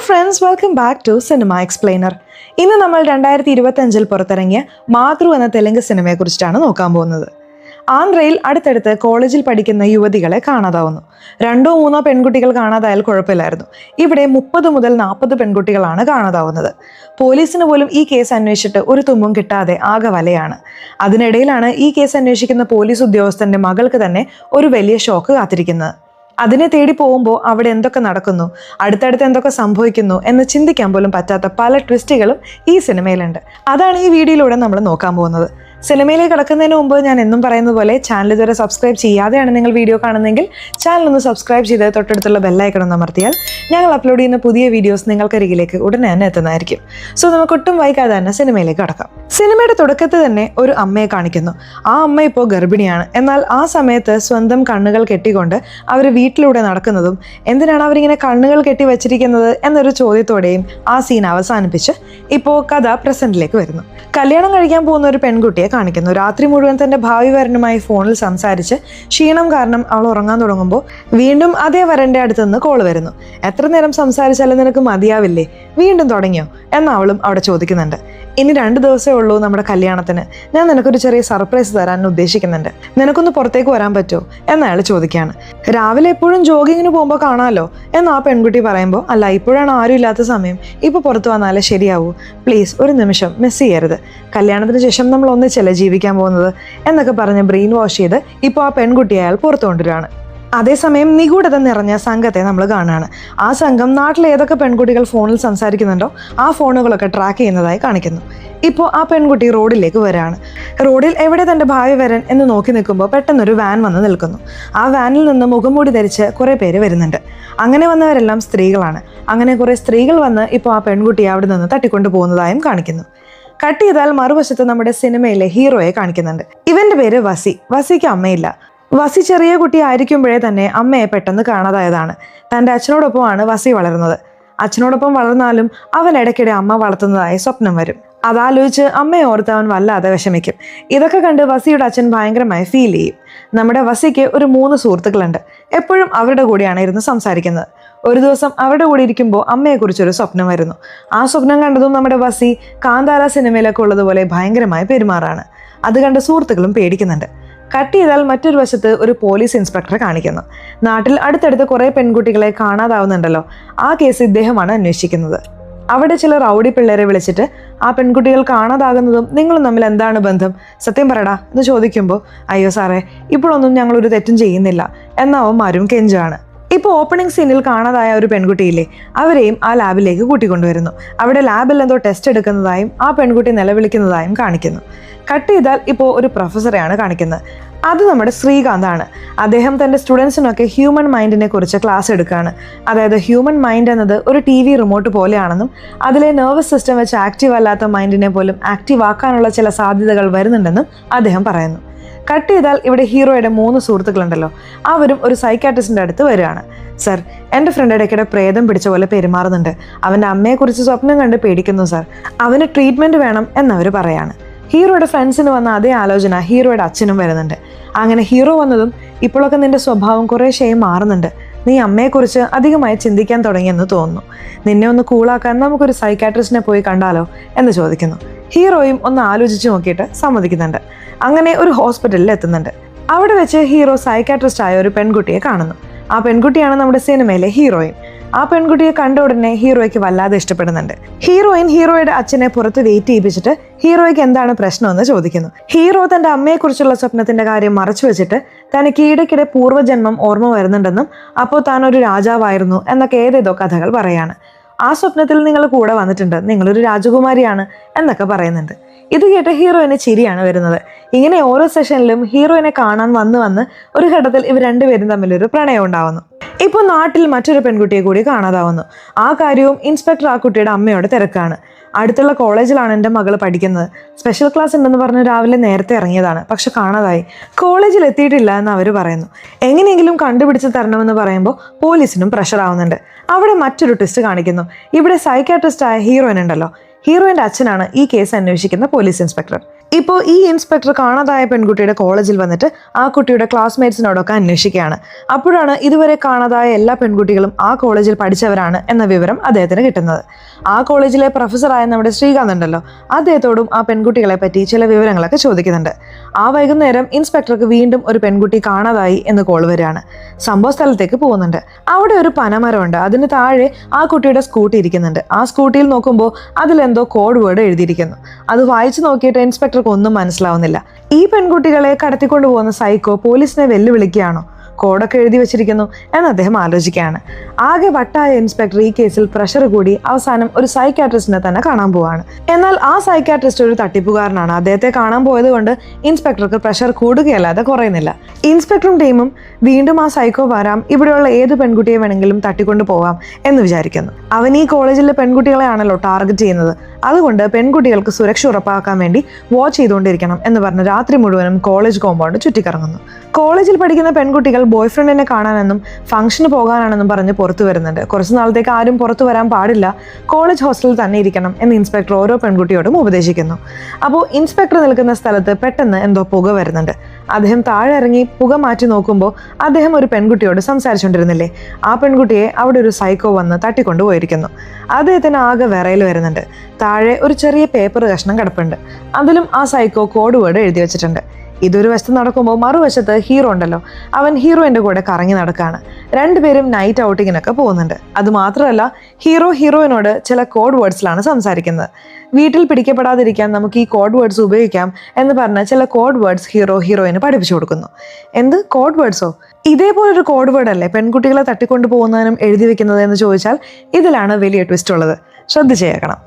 Friends, welcome back to cinema explainer. ഇന്ന് നമ്മൾ 2025 പുറത്തിറങ്ങിയ മാതൃ എന്ന തെലുങ്ക് സിനിമയെക്കുറിച്ചാണ് നോക്കാൻ പോകുന്നത്. ആന്ധ്രയിൽ അടുത്തടുത്ത് കോളേജിൽ പഠിക്കുന്ന യുവതികളെ കാണാതാവുന്നു. 2-3 പെൺകുട്ടികൾ കാണാതായാൽ കുഴപ്പമില്ലായിരുന്നു. ഇവിടെ 30 മുതൽ 40 പെൺകുട്ടികളാണ് കാണാതാവുന്നത്. പോലീസിന് പോലും ഈ കേസ് അന്വേഷിച്ചിട്ട് ഒരു തുമ്പും കിട്ടാതെ ആകെ വലയാണ്. അതിനിടയിലാണ് ഈ കേസ് അന്വേഷിക്കുന്ന പോലീസ് ഉദ്യോഗസ്ഥന്റെ മകൾക്ക് തന്നെ ഒരു വലിയ ഷോക്ക് കാത്തിരിക്കുന്നത്. അതിനെ തേടി പോകുമ്പോൾ അവിടെ എന്തൊക്കെ നടക്കുന്നു, അടുത്തടുത്ത് എന്തൊക്കെ സംഭവിക്കുന്നു എന്ന് ചിന്തിക്കാൻ പോലും പറ്റാത്ത പല ട്വിസ്റ്റുകളും ഈ സിനിമയിലുണ്ട്. അതാണ് ഈ വീഡിയോയിലൂടെ നമ്മൾ നോക്കാൻ പോകുന്നത്. സിനിമയിലേക്ക് കിടക്കുന്നതിന് മുമ്പ് ഞാൻ എന്നും പറയുന്നത് പോലെ ചാനൽ ഇതുവരെ സബ്സ്ക്രൈബ് ചെയ്യാതെയാണ് നിങ്ങൾ വീഡിയോ കാണുന്നതെങ്കിൽ ചാനൽ ഒന്ന് സബ്സ്ക്രൈബ് ചെയ്ത് തൊട്ടടുത്തുള്ള ബെല്ലൈക്കൺ ഒന്ന് അമർത്തിയാൽ ഞങ്ങൾ അപ്ലോഡ് ചെയ്യുന്ന പുതിയ വീഡിയോസ് നിങ്ങൾക്കരികിലേക്ക് ഉടനെ തന്നെ എത്തുന്നതായിരിക്കും. സോ നമുക്ക് ഒട്ടും വൈകാതെ തന്നെ സിനിമയിലേക്ക് കടക്കാം. സിനിമയുടെ തുടക്കത്തിൽ തന്നെ ഒരു അമ്മയെ കാണിക്കുന്നു. ആ അമ്മ ഇപ്പോൾ ഗർഭിണിയാണ്. എന്നാൽ ആ സമയത്ത് സ്വന്തം കണ്ണുകൾ കെട്ടിക്കൊണ്ട് അവർ വീട്ടിലൂടെ നടക്കുന്നതും എന്തിനാണ് അവരിങ്ങനെ കണ്ണുകൾ കെട്ടി വെച്ചിരിക്കുന്നത് എന്നൊരു ചോദ്യത്തോടെയും ആ സീൻ അവസാനിപ്പിച്ച് ഇപ്പോൾ കഥ പ്രസന്റിലേക്ക് വരുന്നു. കല്യാണം കഴിക്കാൻ പോകുന്ന ഒരു പെൺകുട്ടിയെ കാണിക്കുന്നു. രാത്രി മുഴുവൻ തന്റെ ഭാവി വരനുമായി ഫോണിൽ സംസാരിച്ച് ക്ഷീണം കാരണം അവൾ ഉറങ്ങാൻ തുടങ്ങുമ്പോൾ വീണ്ടും അതേ വരന്റെ അടുത്ത് നിന്ന് കോൾ വരുന്നു. എത്ര നേരം സംസാരിച്ചാലും നിനക്ക് മതിയാവില്ലേ, വീണ്ടും തുടങ്ങിയോ എന്ന് അവളും അവിടെ ചോദിക്കുന്നുണ്ട്. ഇനി 2 ദിവസമേ ഉള്ളൂ നമ്മുടെ കല്യാണത്തിന്. ഞാൻ നിനക്കൊരു ചെറിയ സർപ്രൈസ് തരാൻ ഉദ്ദേശിക്കുന്നുണ്ട്. നിനക്കൊന്ന് പുറത്തേക്ക് വരാൻ പറ്റുമോ എന്ന് അയാൾ ചോദിക്കുകയാണ്. രാവിലെ എപ്പോഴും ജോഗിങ്ങിന് പോകുമ്പോൾ കാണാമല്ലോ എന്ന് ആ പെൺകുട്ടി പറയുമ്പോൾ, അല്ല ഇപ്പോഴാണ് ആരും ഇല്ലാത്ത സമയം, ഇപ്പോൾ പുറത്തു വന്നാലേ ശരിയാവൂ, പ്ലീസ് ഒരു നിമിഷം മിസ് ചെയ്യരുത്, കല്യാണത്തിന് ശേഷം നമ്മൾ ഒന്നിച്ചല്ലേ ജീവിക്കാൻ പോകുന്നത് എന്നൊക്കെ പറഞ്ഞ് ബ്രെയിൻ വാഷ് ചെയ്ത് ഇപ്പോൾ ആ പെൺകുട്ടിയെ അയാൾ പുറത്തു കൊണ്ടുവരികയാണ്. അതേസമയം നിഗൂഢത നിറഞ്ഞ സംഘത്തെ നമ്മൾ കാണുകയാണ്. ആ സംഘം നാട്ടിൽ ഏതൊക്കെ പെൺകുട്ടികൾ ഫോണിൽ സംസാരിക്കുന്നുണ്ടോ ആ ഫോണുകളൊക്കെ ട്രാക്ക് ചെയ്യുന്നതായി കാണിക്കുന്നു. ഇപ്പോൾ ആ പെൺകുട്ടി റോഡിലേക്ക് വരികയാണ്. റോഡിൽ എവിടെ തൻ്റെ ഭാവി വരൻ എന്ന് നോക്കി നിൽക്കുമ്പോൾ പെട്ടെന്നൊരു വാൻ വന്ന് നിൽക്കുന്നു. ആ വാനിൽ നിന്ന് മുഖംമൂടി ധരിച്ച് കുറേ പേര് വരുന്നുണ്ട്. അങ്ങനെ വന്നവരെല്ലാം സ്ത്രീകളാണ്. അങ്ങനെ കുറേ സ്ത്രീകൾ വന്ന് ഇപ്പോൾ ആ പെൺകുട്ടിയെ അവിടെ നിന്ന് തട്ടിക്കൊണ്ടു പോകുന്നതായും കാണിക്കുന്നു. കട്ട് ചെയ്താൽ മറുവശത്ത് നമ്മുടെ സിനിമയിലെ ഹീറോയെ കാണിക്കുന്നുണ്ട്. ഇവന്റെ പേര് വസി. വസിക്ക് അമ്മയില്ല. വസി ചെറിയ കുട്ടി ആയിരിക്കുമ്പോഴേ തന്നെ അമ്മയെ പെട്ടെന്ന് കാണാതായതാണ്. തൻ്റെ അച്ഛനോടൊപ്പമാണ് വസി വളരുന്നത്. അച്ഛനോടൊപ്പം വളർന്നാലും അവൻ ഇടയ്ക്കിടെ അമ്മ വളർത്തുന്നതായി സ്വപ്നം വരും. അതാലോചിച്ച് അമ്മയെ ഓർത്ത് അവൻ വല്ലാതെ വിഷമിക്കും. ഇതൊക്കെ കണ്ട് വസിയുടെ അച്ഛൻ ഭയങ്കരമായി ഫീൽ ചെയ്യും. നമ്മുടെ വസിക്ക് ഒരു 3 സുഹൃത്തുക്കളുണ്ട്. എപ്പോഴും അവരുടെ കൂടെയാണ് ഇരുന്ന് സംസാരിക്കുന്നത്. ഒരു ദിവസം അവരുടെ കൂടെ ഇരിക്കുമ്പോൾ അമ്മയെക്കുറിച്ചൊരു സ്വപ്നം വരുന്നു. ആ സ്വപ്നം കണ്ടതും നമ്മുടെ വസി കാന്താര സിനിമയിലൊക്കെ ഉള്ളതുപോലെ ഭയങ്കരമായി പെരുമാറാണ്. അത് കണ്ട് സുഹൃത്തുക്കളും പേടിക്കുന്നുണ്ട്. കട്ട് ചെയ്താൽ മറ്റൊരു വശത്ത് ഒരു പോലീസ് ഇൻസ്പെക്ടറെ കാണിക്കുന്നു. നാട്ടിൽ അടുത്തടുത്ത് കുറേ പെൺകുട്ടികളെ കാണാതാവുന്നുണ്ടല്ലോ, ആ കേസ് ഇദ്ദേഹമാണ് അന്വേഷിക്കുന്നത്. അവിടെ ചില റൗഡി പിള്ളേരെ വിളിച്ചിട്ട് ആ പെൺകുട്ടികൾ കാണാതാകുന്നതും നിങ്ങളും തമ്മിൽ എന്താണ് ബന്ധം, സത്യം പറടാ എന്ന് ചോദിക്കുമ്പോൾ, അയ്യോ സാറേ ഇപ്പോഴൊന്നും ഞങ്ങളൊരു തെറ്റും ചെയ്യുന്നില്ല എന്നവന്മാരും കെഞ്ചാണ്. ഇപ്പോൾ ഓപ്പണിംഗ് സീനിൽ കാണാതായ ഒരു പെൺകുട്ടിയില്ലേ, അവരെയും ആ ലാബിലേക്ക് കൂട്ടിക്കൊണ്ടുവരുന്നു. അവിടെ ലാബിൽ എന്തോ ടെസ്റ്റ് എടുക്കുന്നതായും ആ പെൺകുട്ടി നിലവിളിക്കുന്നതായും കാണിക്കുന്നു. കട്ട് ചെയ്താൽ ഇപ്പോൾ ഒരു പ്രൊഫസറെയാണ് കാണിക്കുന്നത്. അത് നമ്മുടെ ശ്രീകാന്താണ്. അദ്ദേഹം തൻ്റെ സ്റ്റുഡൻസിനൊക്കെ ഹ്യൂമൻ മൈൻഡിനെ കുറിച്ച് ക്ലാസ് എടുക്കുകയാണ്. അതായത് ഹ്യൂമൻ മൈൻഡ് എന്നത് ഒരു TV റിമോട്ട് പോലെയാണെന്നും അതിലെ നെർവസ് സിസ്റ്റം വെച്ച് ആക്റ്റീവ് അല്ലാത്ത മൈൻഡിനെ പോലും ആക്റ്റീവ് ആക്കാനുള്ള ചില സാധ്യതകൾ വരുന്നുണ്ടെന്നും അദ്ദേഹം പറയുന്നു. കട്ട് ചെയ്താൽ ഇവിടെ ഹീറോയുടെ 3 സുഹൃത്തുക്കളുണ്ടല്ലോ, അവരും ഒരു സൈക്കാട്രിസ്റ്റിൻ്റെ അടുത്ത് വരികയാണ്. സർ, എൻ്റെ ഫ്രണ്ട് ഇടയ്ക്കിടെ പ്രേതം പിടിച്ച പോലെ പെരുമാറുന്നുണ്ട്. അവൻ്റെ അമ്മയെക്കുറിച്ച് സ്വപ്നം കണ്ട് പേടിക്കുന്നു സർ, അവന് ട്രീറ്റ്മെൻറ്റ് വേണം എന്നവർ പറയാണ്. ഹീറോയുടെ ഫ്രണ്ട്സിന് വന്ന അതേ ആലോചന ഹീറോയുടെ അച്ഛനും വരുന്നുണ്ട്. അങ്ങനെ ഹീറോ വന്നതും ഇപ്പോഴൊക്കെ നിൻ്റെ സ്വഭാവം കുറേശ്ശേ മാറുന്നുണ്ട്, നീ അമ്മയെക്കുറിച്ച് അധികമായി ചിന്തിക്കാൻ തുടങ്ങിയെന്ന് തോന്നുന്നു, നിന്നെ ഒന്ന് കൂളാക്കാൻ നമുക്കൊരു സൈക്കാട്രിസ്റ്റിനെ പോയി കണ്ടാലോ എന്ന് ചോദിക്കുന്നു. ഹീറോയും ഒന്ന് ആലോചിച്ച് നോക്കിയിട്ട് സമ്മതിക്കുന്നുണ്ട്. അങ്ങനെ ഒരു ഹോസ്പിറ്റലിൽ എത്തുന്നുണ്ട്. അവിടെ വെച്ച് ഹീറോ സൈക്കാട്രിസ്റ്റ് ആയ ഒരു പെൺകുട്ടിയെ കാണുന്നു. ആ പെൺകുട്ടിയാണ് നമ്മുടെ സിനിമയിലെ ഹീറോയിൻ. ആ പെൺകുട്ടിയെ കണ്ട ഉടനെ ഹീറോയ്ക്ക് വല്ലാതെ ഇഷ്ടപ്പെടുന്നുണ്ട്. ഹീറോയിൻ ഹീറോയുടെ അച്ഛനെ പുറത്ത് വെയിറ്റ് ചെയ്യിപ്പിച്ചിട്ട് ഹീറോയ്ക്ക് എന്താണ് പ്രശ്നമെന്ന് ചോദിക്കുന്നു. ഹീറോ തൻ്റെ അമ്മയെക്കുറിച്ചുള്ള സ്വപ്നത്തിന്റെ കാര്യം മറച്ചു വെച്ചിട്ട് തനിക്ക് ഇടയ്ക്കിടെ പൂർവ്വജന്മം ഓർമ്മ വരുന്നുണ്ടെന്നും അപ്പോൾ താൻ ഒരു രാജാവായിരുന്നു എന്നൊക്കെ ഏതേതോ കഥകൾ പറയാണ്. ആ സ്വപ്നത്തിൽ നിങ്ങൾ കൂടെ വന്നിട്ടുണ്ട്, നിങ്ങളൊരു രാജകുമാരിയാണ് എന്നൊക്കെ പറയുന്നുണ്ട്. ഇത് കേട്ട് ഹീറോയിന് ചിരിയാണ് വരുന്നത്. ഇങ്ങനെ ഓരോ സെഷനിലും ഹീറോയിനെ കാണാൻ വന്ന് ഒരു ഘട്ടത്തിൽ ഇവർ രണ്ടുപേരും തമ്മിലൊരു പ്രണയം ഉണ്ടാവുന്നു. ഇപ്പോൾ നാട്ടിൽ മറ്റൊരു പെൺകുട്ടിയെ കൂടി കാണാതാവുന്നു. ആ കാര്യവും ഇൻസ്പെക്ടർ ആ കുട്ടിയുടെ അമ്മയോട് തിരക്കാണ്. അടുത്തുള്ള കോളേജിലാണ് എൻ്റെ മകൾ പഠിക്കുന്നത്. സ്പെഷ്യൽ ക്ലാസ് ഉണ്ടെന്ന് പറഞ്ഞ് രാവിലെ നേരത്തെ ഇറങ്ങിയതാണ്, പക്ഷെ കാണാതായി. കോളേജിൽ എത്തിയിട്ടില്ല എന്ന് അവർ പറയുന്നു. എങ്ങനെയെങ്കിലും കണ്ടുപിടിച്ച് തരണമെന്ന് പറയുമ്പോൾ പോലീസിനും പ്രഷർ ആവുന്നുണ്ട്. അവിടെ മറ്റൊരു ട്വിസ്റ്റ് കാണിക്കുന്നു. ഇവിടെ സൈക്കാട്രിസ്റ്റ് ആയ ഹീറോയിൻ ഉണ്ടല്ലോ, ഹീറോയിൻ്റെ അച്ഛനാണ് ഈ കേസ് അന്വേഷിക്കുന്ന പോലീസ് ഇൻസ്പെക്ടർ. ഇപ്പോൾ ഈ ഇൻസ്പെക്ടർ കാണാതായ പെൺകുട്ടിയുടെ കോളേജിൽ വന്നിട്ട് ആ കുട്ടിയുടെ ക്ലാസ്മേറ്റ്സിനോടൊക്കെ അന്വേഷിക്കുകയാണ്. അപ്പോഴാണ് ഇതുവരെ കാണാതായ എല്ലാ പെൺകുട്ടികളും ആ കോളേജിൽ പഠിച്ചവരാണ് എന്ന വിവരം അദ്ദേഹത്തിന് കിട്ടുന്നത്. ആ കോളേജിലെ പ്രൊഫസറായ നമ്മുടെ ശ്രീകാന്ത് ഉണ്ടല്ലോ, അദ്ദേഹത്തോടും ആ പെൺകുട്ടികളെ പറ്റി ചില വിവരങ്ങളൊക്കെ ചോദിക്കുന്നുണ്ട്. ആ വൈകുന്നേരം ഇൻസ്പെക്ടർക്ക് വീണ്ടും ഒരു പെൺകുട്ടി കാണാതായി എന്ന് കോൾ വരികയാണ്. സംഭവ സ്ഥലത്തേക്ക് പോകുന്നുണ്ട്. അവിടെ ഒരു പനമരമുണ്ട്, അതിന് താഴെ ആ കുട്ടിയുടെ സ്കൂട്ടി ഇരിക്കുന്നുണ്ട്. ആ സ്കൂട്ടിയിൽ നോക്കുമ്പോൾ അതിലെന്തോ കോഡ് വേർഡ് എഴുതിയിരിക്കുന്നു. അത് വായിച്ചു നോക്കിയിട്ട് ഇൻസ്പെക്ടർക്ക് ഒന്നും മനസ്സിലാവുന്നില്ല. ഈ പെൺകുട്ടികളെ കടത്തിക്കൊണ്ടു പോകുന്ന സൈക്കോ പോലീസിനെ വെല്ലുവിളിക്കുകയാണോ? കോഡൊക്കെ എഴുതി വെച്ചിരിക്കുന്നു എന്ന് അദ്ദേഹം ആലോചിക്കുകയാണ്. ആകെ വട്ടായ ഇൻസ്പെക്ടർ ഈ കേസിൽ പ്രഷർ കൂടി അവസാനം ഒരു സൈക്യാട്രിസ്റ്റിനെ തന്നെ കാണാൻ പോവാണ്. എന്നാൽ ആ സൈക്യാട്രിസ്റ്റ് ഒരു തട്ടിപ്പുകാരനാണ്. അദ്ദേഹത്തെ കാണാൻ പോയത് കൊണ്ട് ഇൻസ്പെക്ടർക്ക് പ്രഷർ കൂടുകയല്ലാതെ കുറയുന്നില്ല. ഇൻസ്പെക്ടറും ടീമും വീണ്ടും ആ സൈക്കോ വരാം, ഇവിടെയുള്ള ഏത് പെൺകുട്ടിയെ വേണമെങ്കിലും തട്ടിക്കൊണ്ടു പോവാം എന്ന് വിചാരിക്കുന്നു. അവൻ ഈ കോളേജിലെ പെൺകുട്ടികളെയാണല്ലോ ടാർഗറ്റ് ചെയ്യുന്നത്. അതുകൊണ്ട് പെൺകുട്ടികൾക്ക് സുരക്ഷ ഉറപ്പാക്കാൻ വേണ്ടി വാച്ച് ചെയ്തുകൊണ്ടിരിക്കണം എന്ന് പറഞ്ഞ് രാത്രി മുഴുവനും കോളേജ് കോമ്പൗണ്ട് ചുറ്റിക്കറങ്ങുന്നു. കോളേജിൽ പഠിക്കുന്ന പെൺകുട്ടികൾ ബോയ് ഫ്രണ്ടിനെ കാണാനെന്നും ഫംഗ്ഷന് പോകാനാണെന്നും പറഞ്ഞ് പുറത്തു വരുന്നുണ്ട്. കുറച്ച് നാളത്തേക്ക് ആരും പുറത്തു വരാൻ പാടില്ല, കോളേജ് ഹോസ്റ്റലിൽ തന്നെ ഇരിക്കണം എന്ന് ഇൻസ്പെക്ടർ ഓരോ പെൺകുട്ടിയോടും ഉപദേശിക്കുന്നു. അപ്പോൾ ഇൻസ്പെക്ടർ നിൽക്കുന്ന സ്ഥലത്ത് പെട്ടെന്ന് എന്തോ പുക വരുന്നുണ്ട്. അദ്ദേഹം താഴെ ഇറങ്ങി പുക മാറ്റി നോക്കുമ്പോൾ അദ്ദേഹം ഒരു പെൺകുട്ടിയോട് സംസാരിച്ചുകൊണ്ടിരുന്നില്ലേ, ആ പെൺകുട്ടിയെ അവിടെ ഒരു സൈക്കോ വന്ന് തട്ടിക്കൊണ്ടു പോയിരിക്കുന്നു. അദ്ദേഹത്തിന് ആകെ വിറയിൽ വരുന്നുണ്ട്. താഴെ ഒരു ചെറിയ പേപ്പർ കഷ്ണം കിടപ്പുണ്ട്. അതിലും ആ സൈക്കോ കോഡ് വേർഡ് എഴുതി വെച്ചിട്ടുണ്ട്. ഇതൊരു വശത്ത് നടക്കുമ്പോൾ മറുവശത്ത് ഹീറോ ഉണ്ടല്ലോ, അവൻ ഹീറോയിൻ്റെ കൂടെ കറങ്ങി നടക്കുകയാണ്. രണ്ടുപേരും നൈറ്റ് ഔട്ടിങ്ങിനൊക്കെ പോകുന്നുണ്ട്. അതുമാത്രമല്ല, ഹീറോയിനോട് ചില കോഡ് വേർഡ്സിലാണ് സംസാരിക്കുന്നത്. വീട്ടിൽ പിടിക്കപ്പെടാതിരിക്കാൻ നമുക്ക് ഈ കോഡ് വേർഡ്സ് ഉപയോഗിക്കാം എന്ന് പറഞ്ഞ് ചില കോഡ് വേർഡ്സ് ഹീറോയിന് പഠിപ്പിച്ചു കൊടുക്കുന്നു. എന്ത് കോഡ് വേർഡ്സോ? ഇതേപോലൊരു കോഡ് വേർഡ് അല്ലേ പെൺകുട്ടികളെ തട്ടിക്കൊണ്ടു പോകുന്നതിനും എഴുതി വെക്കുന്നത് എന്ന് ചോദിച്ചാൽ ഇതിലാണ് വലിയ ട്വിസ്റ്റ് ഉള്ളത്. ശ്രദ്ധിച്ചേക്കണം.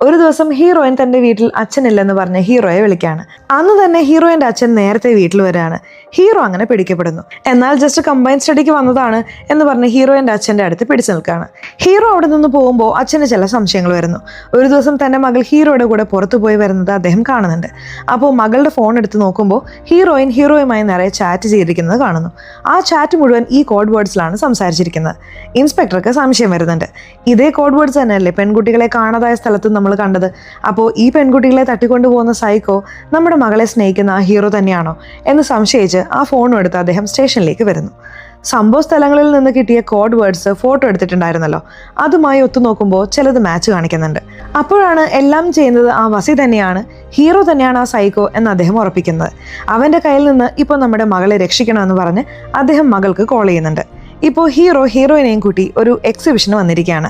ഒരു ദിവസം ഹീറോയിൻ തൻ്റെ വീട്ടിൽ അച്ഛനില്ലെന്ന് പറഞ്ഞ് ഹീറോയെ വിളിക്കുകയാണ്. അന്ന് തന്നെ ഹീറോയിൻ്റെ അച്ഛൻ നേരത്തെ വീട്ടിൽ വരികയാണ്. ഹീറോ അങ്ങനെ പിടിക്കപ്പെടുന്നു. എന്നാൽ ജസ്റ്റ് കമ്പൈൻ സ്റ്റഡിക്ക് വന്നതാണ് എന്ന് പറഞ്ഞ് ഹീറോയിൻ്റെ അച്ഛൻ്റെ അടുത്ത് പിടിച്ചു നിൽക്കുകയാണ്. ഹീറോ അവിടെ നിന്ന് പോകുമ്പോൾ അച്ഛന് ചില സംശയങ്ങൾ വരുന്നു. ഒരു ദിവസം തൻ്റെ മകൾ ഹീറോയുടെ കൂടെ പുറത്തു പോയി വരുന്നത് അദ്ദേഹം കാണുന്നുണ്ട്. അപ്പോൾ മകളുടെ ഫോൺ എടുത്ത് നോക്കുമ്പോൾ ഹീറോയുമായി നിറയെ ചാറ്റ് ചെയ്തിരിക്കുന്നത് കാണുന്നു. ആ ചാറ്റ് മുഴുവൻ ഈ കോഡ് വേർഡ്സിലാണ് സംസാരിച്ചിരിക്കുന്നത്. ഇൻസ്പെക്ടർക്ക് സംശയം വരുന്നുണ്ട്. ഇതേ കോഡ് വേർഡ്സ് തന്നെയല്ലേ പെൺകുട്ടികളെ കാണാതായ സ്ഥലത്ത് നമ്മൾ കണ്ടത്? അപ്പോൾ ഈ പെൺകുട്ടികളെ തട്ടിക്കൊണ്ടുപോകുന്ന സൈക്കോ നമ്മുടെ മകളെ സ്നേഹിക്കുന്ന ആ ഹീറോ തന്നെയാണോ എന്ന് സംശയിച്ച് ആ ഫോണും എടുത്ത് അദ്ദേഹം സ്റ്റേഷനിലേക്ക് വരുന്നു. സംഭവ സ്ഥലങ്ങളിൽ നിന്ന് കിട്ടിയ കോഡ് വേർഡ്സ് ഫോട്ടോ എടുത്തിട്ടുണ്ടായിരുന്നല്ലോ, അതുമായി ഒത്തുനോക്കുമ്പോൾ ചിലത് മാച്ച് കാണിക്കുന്നുണ്ട്. അപ്പോഴാണ് എല്ലാം ചെയ്യുന്നത് ആ വസി തന്നെയാണ്, ഹീറോ തന്നെയാണ് ആ സൈക്കോ എന്ന് അദ്ദേഹം ഉറപ്പിക്കുന്നത്. അവൻ്റെ കയ്യിൽ നിന്ന് ഇപ്പോൾ നമ്മുടെ മകളെ രക്ഷിക്കണമെന്ന് പറഞ്ഞ് അദ്ദേഹം മകൾക്ക് കോൾ ചെയ്യുന്നുണ്ട്. ഇപ്പോൾ ഹീറോയിനെയും കൂട്ടി ഒരു എക്സിബിഷന് വന്നിരിക്കുകയാണ്.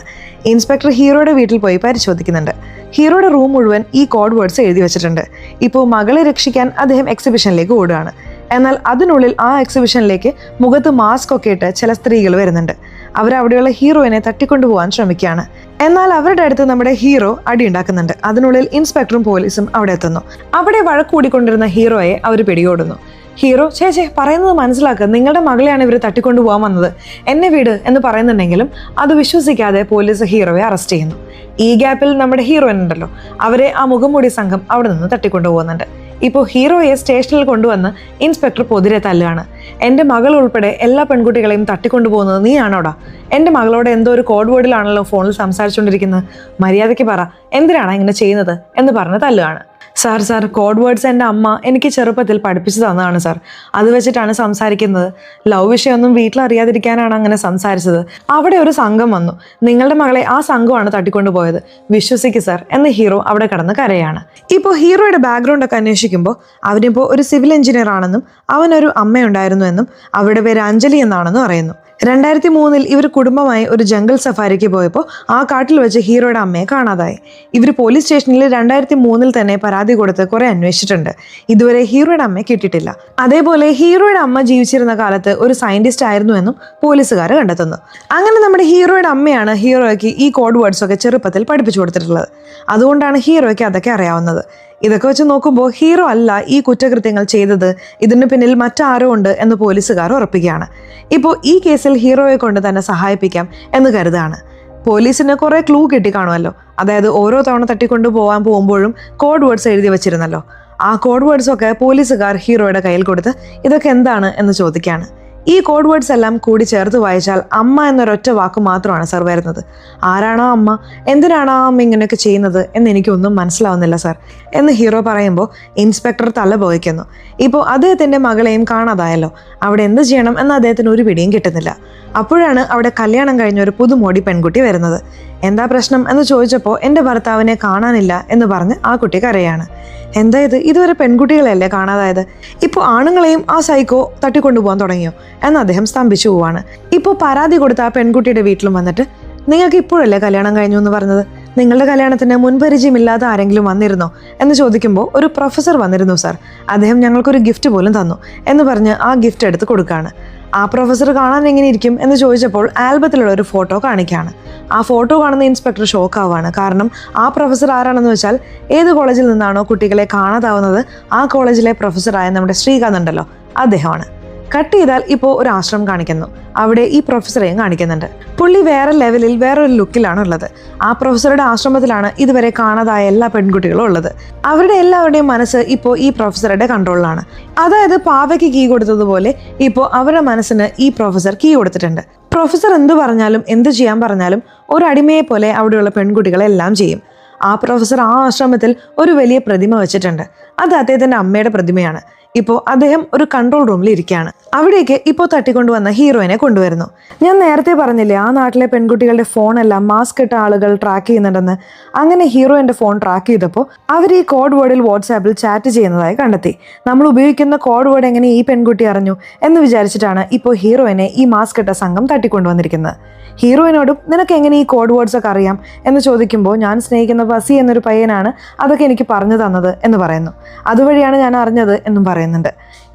ഇൻസ്പെക്ടർ ഹീറോയുടെ വീട്ടിൽ പോയി പരിശോധിക്കുന്നുണ്ട്. ഹീറോയുടെ റൂം മുഴുവൻ ഈ കോഡ് വേർഡ്സ് എഴുതി വെച്ചിട്ടുണ്ട്. ഇപ്പോൾ മകളെ രക്ഷിക്കാൻ അദ്ദേഹം എക്സിബിഷനിലേക്ക് ഓടുകയാണ്. എന്നാൽ അതിനുള്ളിൽ ആ എക്സിബിഷനിലേക്ക് മുഖത്ത് മാസ്ക് ഒക്കെ ഇട്ട് ചില സ്ത്രീകൾ വരുന്നുണ്ട്. അവരവിടെയുള്ള ഹീറോയിനെ തട്ടിക്കൊണ്ടുപോകാൻ ശ്രമിക്കുകയാണ്. എന്നാൽ അവരുടെ അടുത്ത് നമ്മുടെ ഹീറോ അടിയുണ്ടാക്കുന്നുണ്ട്. അതിനുള്ളിൽ ഇൻസ്പെക്ടറും പോലീസും അവിടെ എത്തുന്നു. അവിടെ വഴക്കൂടിക്കൊണ്ടിരുന്ന ഹീറോയെ അവർ പിടികൂടുന്നു. ഹീറോ ചേച്ചേ പറയുന്നത് മനസ്സിലാക്കുക, നിങ്ങളുടെ മകളെയാണ് ഇവർ തട്ടിക്കൊണ്ടു പോകാൻ വന്നത്, എന്നെ വീട് എന്ന് പറയുന്നുണ്ടെങ്കിലും അത് വിശ്വസിക്കാതെ പോലീസ് ഹീറോയെ അറസ്റ്റ് ചെയ്യുന്നു. ഈ ഗ്യാപ്പിൽ നമ്മുടെ ഹീറോയിൻ ഉണ്ടല്ലോ, അവരെ ആ മുഖംമൂടി സംഘം അവിടെ നിന്ന് തട്ടിക്കൊണ്ടു പോകുന്നുണ്ട്. ഇപ്പോൾ ഹീറോയെ സ്റ്റേഷനിൽ കൊണ്ടുവന്ന് ഇൻസ്പെക്ടർ പൊതിരെ തല്ലുകയാണ്. എൻ്റെ മകൾ ഉൾപ്പെടെ എല്ലാ പെൺകുട്ടികളെയും തട്ടിക്കൊണ്ടു പോകുന്നത് നീയാണോടാ? എൻ്റെ മകളോട് എന്തോ ഒരു കോഡ് വേർഡിലാണല്ലോ ഫോണിൽ സംസാരിച്ചുകൊണ്ടിരിക്കുന്നത്, മര്യാദയ്ക്ക് പറ, എന്തിനാണ് ഇങ്ങനെ ചെയ്യുന്നത് എന്ന് പറഞ്ഞ് തല്ലുകയാണ്. സാർ കോഡ് വേർഡ്സ് എൻ്റെ അമ്മ എനിക്ക് ചെറുപ്പത്തിൽ പഠിപ്പിച്ചു തന്നതാണ് സാർ, അത് വെച്ചിട്ടാണ് സംസാരിക്കുന്നത്. ലവ് വിഷയമൊന്നും വീട്ടിലറിയാതിരിക്കാനാണ് അങ്ങനെ സംസാരിച്ചത്. അവിടെ ഒരു സംഘം വന്നു, നിങ്ങളുടെ മകളെ ആ സംഘമാണ് തട്ടിക്കൊണ്ടു പോയത്, വിശ്വസിക്ക് സാർ എന്ന് ഹീറോ അവിടെ കിടന്ന് കരയാണ്. ഇപ്പോൾ ഹീറോയുടെ ബാക്ക്ഗ്രൗണ്ട് ഒക്കെ അന്വേഷിക്കുമ്പോൾ അവനിപ്പോൾ ഒരു സിവിൽ എഞ്ചിനീയർ ആണെന്നും അവനൊരു അമ്മയുണ്ടായിരുന്നു എന്നും അവരുടെ പേര് അഞ്ജലി എന്നാണെന്നും അറിയുന്നു. 2003 ഇവർ കുടുംബമായി ഒരു ജംഗിൾ സഫാരിക്ക് പോയപ്പോൾ ആ കാട്ടിൽ വെച്ച് ഹീറോയുടെ അമ്മയെ കാണാതായി. ഇവർ പോലീസ് സ്റ്റേഷനിൽ 2003 തന്നെ പരാതി കൊടുത്ത് കുറെ അന്വേഷിച്ചിട്ടുണ്ട്. ഇതുവരെ ഹീറോയുടെ അമ്മയെ കിട്ടിയിട്ടില്ല. അതേപോലെ ഹീറോയുടെ അമ്മ ജീവിച്ചിരുന്ന കാലത്ത് ഒരു സയന്റിസ്റ്റ് ആയിരുന്നു എന്നും പോലീസുകാർ കണ്ടെത്തുന്നു. അങ്ങനെ നമ്മുടെ ഹീറോയുടെ അമ്മയാണ് ഹീറോയ്ക്ക് ഈ കോഡ് വേർഡ്സ് ഒക്കെ ചെറുപ്പത്തിൽ പഠിപ്പിച്ചു കൊടുത്തിട്ടുള്ളത്. അതുകൊണ്ടാണ് ഹീറോയ്ക്ക് അതൊക്കെ അറിയാവുന്നത്. ഇതൊക്കെ വെച്ച് നോക്കുമ്പോൾ ഹീറോ അല്ല ഈ കുറ്റകൃത്യങ്ങൾ ചെയ്തത്, ഇതിന് പിന്നിൽ മറ്റാരോ ഉണ്ട് എന്ന് പോലീസുകാർ ഉറപ്പിക്കുകയാണ്. ഇപ്പോൾ ഈ കേസിൽ ഹീറോയെ കൊണ്ട് തന്നെ സഹായിപ്പിക്കാം എന്ന് കരുതാണ്. പോലീസിന് കുറെ ക്ലൂ കിട്ടി കാണുമല്ലോ, അതായത് ഓരോ തവണ തട്ടിക്കൊണ്ടു പോകാൻ പോകുമ്പോഴും കോഡ് വേർഡ്സ് എഴുതി വെച്ചിരുന്നല്ലോ. ആ കോഡ് വേർഡ്സൊക്കെ പോലീസുകാർ ഹീറോയുടെ കയ്യിൽ കൊടുത്ത് ഇതൊക്കെ എന്താണ് എന്ന് ചോദിക്കുകയാണ്. ഈ കോഡ് വേർഡ്സ് എല്ലാം കൂടി ചേർത്ത് വായിച്ചാൽ അമ്മ എന്നൊരൊറ്റ വാക്ക് മാത്രമാണ് സർ വരുന്നത്. ആരാണോ അമ്മ, എന്തിനാണ് ആ അമ്മ ഇങ്ങനെയൊക്കെ ചെയ്യുന്നത് എന്ന് എനിക്കൊന്നും മനസ്സിലാവുന്നില്ല സർ എന്ന് ഹീറോ പറയുമ്പോൾ ഇൻസ്പെക്ടർ തല പോയിക്കുന്നു. ഇപ്പോൾ അദ്ദേഹത്തിൻ്റെ മകളെയും കാണാതായല്ലോ, അവിടെ എന്ത് ചെയ്യണം എന്ന് അദ്ദേഹത്തിന് ഒരു പിടിയും കിട്ടുന്നില്ല. അപ്പോഴാണ് അവിടെ കല്യാണം കഴിഞ്ഞ ഒരു പുതുമോടി പെൺകുട്ടി വരുന്നത്. എന്താ പ്രശ്നം എന്ന് ചോദിച്ചപ്പോൾ എൻ്റെ ഭർത്താവിനെ കാണാനില്ല എന്ന് പറഞ്ഞ് ആ കുട്ടി കരയാണ്. എന്താ ഇതുവരെ പെൺകുട്ടികളെയല്ലേ കാണാതായത്, ഇപ്പോൾ ആണുങ്ങളെയും ആ സൈക്കോ തട്ടിക്കൊണ്ടുപോകാൻ തുടങ്ങിയോ എന്ന് അദ്ദേഹം സ്തംഭിച്ചു പോവാണ്. ഇപ്പോൾ പരാതി കൊടുത്ത ആ പെൺകുട്ടിയുടെ വീട്ടിലും വന്നിട്ട് നിങ്ങൾക്ക് ഇപ്പോഴല്ലേ കല്യാണം കഴിഞ്ഞു എന്ന് പറഞ്ഞത്, നിങ്ങളുടെ കല്യാണത്തിന് മുൻപരിചയമില്ലാതെ ആരെങ്കിലും വന്നിരുന്നോ എന്ന് ചോദിക്കുമ്പോൾ ഒരു പ്രൊഫസർ വന്നിരുന്നു സാർ, അദ്ദേഹം ഞങ്ങൾക്കൊരു ഗിഫ്റ്റ് പോലും തന്നു എന്ന് പറഞ്ഞ് ആ ഗിഫ്റ്റ് എടുത്ത് കൊടുക്കുകയാണ്. ആ പ്രൊഫസർ കാണാൻ എങ്ങനെ ഇരിക്കും എന്ന് ചോദിച്ചപ്പോൾ ആൽബത്തിലുള്ള ഒരു ഫോട്ടോ കാണിക്കുകയാണ്. ആ ഫോട്ടോ കാണുന്ന ഇൻസ്പെക്ടർ ഷോക്കാവാണ്. കാരണം ആ പ്രൊഫസർ ആരാണെന്ന് വെച്ചാൽ ഏത് കോളേജിൽ നിന്നാണോ കുട്ടികളെ കാണാതാവുന്നത് ആ കോളേജിലെ പ്രൊഫസറായ നമ്മുടെ ശ്രീകാന്ത് ഉണ്ടല്ലോ, അദ്ദേഹമാണ്. കട്ട് ചെയ്താൽ ഇപ്പോൾ ഒരു ആശ്രമം കാണിക്കുന്നു, അവിടെ ഈ പ്രൊഫസറെയും കാണിക്കുന്നുണ്ട്. പുള്ളി വേറെ ലെവലിൽ വേറൊരു ലുക്കിലാണ് ഉള്ളത്. ആ പ്രൊഫസറുടെ ആശ്രമത്തിലാണ് ഇതുവരെ കാണാതായ എല്ലാ പെൺകുട്ടികളും ഉള്ളത്. അവരുടെ എല്ലാവരുടെയും മനസ്സ് ഇപ്പോൾ ഈ പ്രൊഫസറുടെ കൺട്രോളിലാണ്. അതായത് പാവയ്ക്ക് കീ കൊടുത്തതുപോലെ ഇപ്പോൾ അവരുടെ മനസ്സിന് ഈ പ്രൊഫസർ കീ കൊടുത്തിട്ടുണ്ട്. പ്രൊഫസർ എന്ത് പറഞ്ഞാലും എന്ത് ചെയ്യാൻ പറഞ്ഞാലും ഒരു അടിമയെ പോലെ അവിടെയുള്ള പെൺകുട്ടികളെല്ലാം ചെയ്യും. ആ പ്രൊഫസർ ആ ആശ്രമത്തിൽ ഒരു വലിയ പ്രതിമ വെച്ചിട്ടുണ്ട്. അത് അദ്ദേഹത്തിൻ്റെ അമ്മയുടെ പ്രതിമയാണ്. ഇപ്പോൾ അദ്ദേഹം ഒരു കൺട്രോൾ റൂമിൽ ഇരിക്കുകയാണ്. അവിടേക്ക് ഇപ്പോൾ തട്ടിക്കൊണ്ടുവന്ന ഹീറോയിനെ കൊണ്ടുവരുന്നു. ഞാൻ നേരത്തെ പറഞ്ഞില്ലേ ആ നാട്ടിലെ പെൺകുട്ടികളുടെ ഫോണെല്ലാം മാസ്ക് ഇട്ട ആളുകൾ ട്രാക്ക് ചെയ്യുന്നുണ്ടെന്ന്. അങ്ങനെ ഹീറോയിൻ്റെ ഫോൺ ട്രാക്ക് ചെയ്തപ്പോൾ അവർ ഈ കോഡ് വേർഡിൽ വാട്സാപ്പിൽ ചാറ്റ് ചെയ്യുന്നതായി കണ്ടെത്തി. നമ്മൾ ഉപയോഗിക്കുന്ന കോഡ് വേർഡ് എങ്ങനെ ഈ പെൺകുട്ടി അറിഞ്ഞു എന്ന് വിചാരിച്ചിട്ടാണ് ഇപ്പോൾ ഹീറോയിനെ ഈ മാസ്ക് ഇട്ട സംഘം തട്ടിക്കൊണ്ടുവന്നിരിക്കുന്നത്. ഹീറോയിനോടും നിനക്ക് എങ്ങനെ ഈ കോഡ് വേർഡ്സ് ഒക്കെ അറിയാം എന്ന് ചോദിക്കുമ്പോൾ ഞാൻ സ്നേഹിക്കുന്ന വസി എന്നൊരു പയ്യനാണ് അതൊക്കെ എനിക്ക് പറഞ്ഞു തന്നത് എന്ന് പറയുന്നു. അതുവഴിയാണ് ഞാൻ അറിഞ്ഞത് എന്നും പറയുന്നുണ്ട്.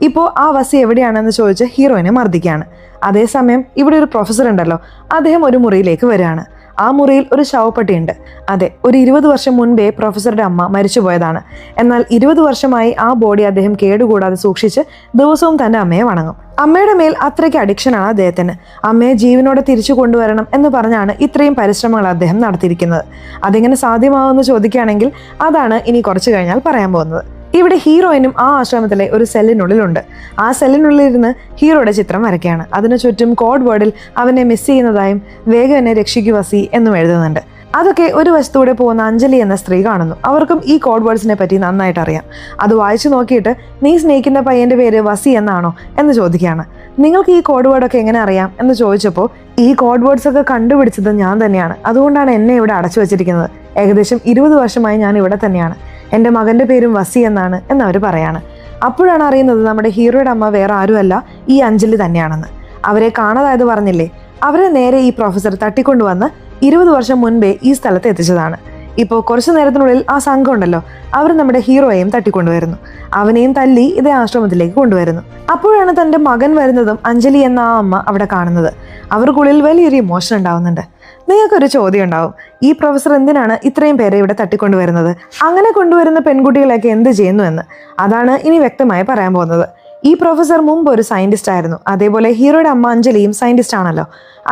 ഇപ്പോൾ ആ വസി എവിടെയാണെന്ന് ചോദിച്ച് ഹീറോയിനെ മർദ്ദിക്കുകയാണ്. അതേസമയം ഇവിടെ ഒരു പ്രൊഫസർ ഉണ്ടല്ലോ, അദ്ദേഹം ഒരു മുറിയിലേക്ക് വരികയാണ്. ആ മുറിയിൽ ഒരു ശവപ്പെട്ടിയുണ്ട്. അതെ, ഒരു 20 വർഷം മുൻപേ പ്രൊഫസറുടെ അമ്മ മരിച്ചുപോയതാണ്. എന്നാൽ 20 വർഷമായി ആ ബോഡി അദ്ദേഹം കേടുകൂടാതെ സൂക്ഷിച്ച് ദിവസവും തൻ്റെ അമ്മയെ വണങ്ങും. അമ്മയുടെ മേൽ അത്രയ്ക്ക് അഡിക്ഷനാണ് അദ്ദേഹത്തിന്. അമ്മയെ ജീവനോടെ തിരിച്ചു കൊണ്ടുവരണം എന്ന് പറഞ്ഞാണ് ഇത്രയും പരിശ്രമങ്ങൾ അദ്ദേഹം നടത്തിയിരിക്കുന്നത്. അതെങ്ങനെ സാധ്യമാവുമെന്ന് ചോദിക്കുകയാണെങ്കിൽ അതാണ് ഇനി കുറച്ച് കഴിഞ്ഞാൽ പറയാൻ പോകുന്നത്. ഇവിടെ ഹീറോയിനും ആ ആശ്രമത്തിലെ ഒരു സെല്ലിനുള്ളിലുണ്ട്. ആ സെല്ലിനുള്ളിലിരുന്ന് ഹീറോയുടെ ചിത്രം വരയ്ക്കുകയാണ്. അതിനു ചുറ്റും കോഡ് വേർഡിൽ അവനെ മിസ് ചെയ്യുന്നതായും വേഗം എന്നെ രക്ഷിക്കു വസി എന്നും എഴുതുന്നുണ്ട്. അതൊക്കെ ഒരു വശത്തൂടെ പോകുന്ന അഞ്ജലി എന്ന സ്ത്രീ കാണുന്നു. അവർക്കും ഈ കോഡ് വേർഡ്സിനെ പറ്റി നന്നായിട്ട് അറിയാം. അത് വായിച്ചു നോക്കിയിട്ട് നീ സ്നേഹിക്കുന്ന പയ്യന്റെ പേര് വസി എന്നാണോ എന്ന് ചോദിക്കുകയാണ്. നിങ്ങൾക്ക് ഈ കോഡ് വേർഡൊക്കെ എങ്ങനെ അറിയാം എന്ന് ചോദിച്ചപ്പോൾ ഈ കോഡ് വേർഡ്സ് ഒക്കെ കണ്ടുപിടിച്ചത് ഞാൻ തന്നെയാണ്, അതുകൊണ്ടാണ് എന്നെ ഇവിടെ അടച്ചു വെച്ചിരിക്കുന്നത്. ഏകദേശം 20 വർഷമായി ഞാൻ ഇവിടെ തന്നെയാണ്. എൻ്റെ മകൻ്റെ പേരും വസി എന്നാണ് എന്നവർ പറയാണ്. അപ്പോഴാണ് അറിയുന്നത് നമ്മുടെ ഹീറോയുടെ അമ്മ വേറെ ആരുമല്ല, ഈ അഞ്ജലി തന്നെയാണെന്ന്. അവരെ കാണാതായത് പറഞ്ഞില്ലേ, അവരെ നേരെ ഈ പ്രൊഫസർ തട്ടിക്കൊണ്ടുവന്ന് 20 വർഷം മുൻപേ ഈ സ്ഥലത്ത് എത്തിച്ചതാണ്. ഇപ്പോൾ കുറച്ചു നേരത്തിനുള്ളിൽ ആ സംഘം ഉണ്ടല്ലോ, അവർ നമ്മുടെ ഹീറോയെയും തട്ടിക്കൊണ്ടുവരുന്നു. അവനെയും തല്ലി ഇതേ ആശ്രമത്തിലേക്ക് കൊണ്ടുവരുന്നു. അപ്പോഴാണ് തൻ്റെ മകൻ വരുന്നതും അഞ്ജലി എന്ന ആ അമ്മ അവിടെ കാണുന്നത്. അവർക്കുള്ളിൽ വലിയൊരു ഇമോഷൻ ഉണ്ടാവുന്നുണ്ട്. നിങ്ങൾക്കൊരു ചോദ്യം ഉണ്ടാവും, ഈ പ്രൊഫസർ എന്തിനാണ് ഇത്രയും പേരെ ഇവിടെ തട്ടിക്കൊണ്ടുവരുന്നത്, അങ്ങനെ കൊണ്ടുവരുന്ന പെൺകുട്ടികളെയൊക്കെ എന്ത് ചെയ്യുന്നു എന്ന്. അതാണ് ഇനി വ്യക്തമായി പറയാൻ പോകുന്നത്. ഈ പ്രൊഫസർ മുമ്പ് ഒരു സയന്റിസ്റ്റ് ആയിരുന്നു. അതേപോലെ ഹീറോയുടെ അമ്മ അഞ്ജലിയും സയന്റിസ്റ്റ് ആണല്ലോ.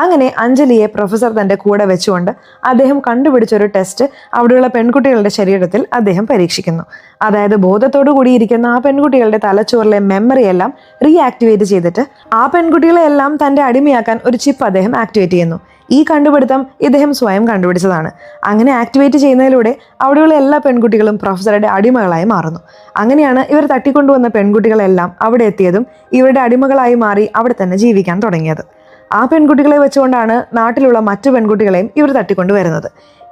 അങ്ങനെ അഞ്ജലിയെ പ്രൊഫസർ തൻ്റെ കൂടെ വെച്ചുകൊണ്ട് അദ്ദേഹം കണ്ടുപിടിച്ചൊരു ടെസ്റ്റ് അവിടെയുള്ള പെൺകുട്ടികളുടെ ശരീരത്തിൽ അദ്ദേഹം പരീക്ഷിക്കുന്നു. അതായത് ബോധത്തോടു കൂടിയിരിക്കുന്ന ആ പെൺകുട്ടികളുടെ തലച്ചോറിലെ മെമ്മറി എല്ലാം റീആക്ടിവേറ്റ് ചെയ്തിട്ട് ആ പെൺകുട്ടികളെല്ലാം തൻ്റെ അടിമയാക്കാൻ ഒരു ചിപ്പ് അദ്ദേഹം ആക്ടിവേറ്റ് ചെയ്യുന്നു. ഈ കണ്ടുപിടുത്തം ഇദ്ദേഹം സ്വയം കണ്ടുപിടിച്ചതാണ്. അങ്ങനെ ആക്ടിവേറ്റ് ചെയ്യുന്നതിലൂടെ അവിടെയുള്ള എല്ലാ പെൺകുട്ടികളും പ്രൊഫസറുടെ അടിമകളായി മാറുന്നു. അങ്ങനെയാണ് ഇവർ തട്ടിക്കൊണ്ടുവന്ന പെൺകുട്ടികളെല്ലാം അവിടെ എത്തിയതും ഇവരുടെ അടിമകളായി മാറി അവിടെ തന്നെ ജീവിക്കാൻ തുടങ്ങിയത്. ആ പെൺകുട്ടികളെ വെച്ചുകൊണ്ടാണ് നാട്ടിലുള്ള മറ്റു പെൺകുട്ടികളെയും ഇവർ തട്ടിക്കൊണ്ടുവരുന്നത്.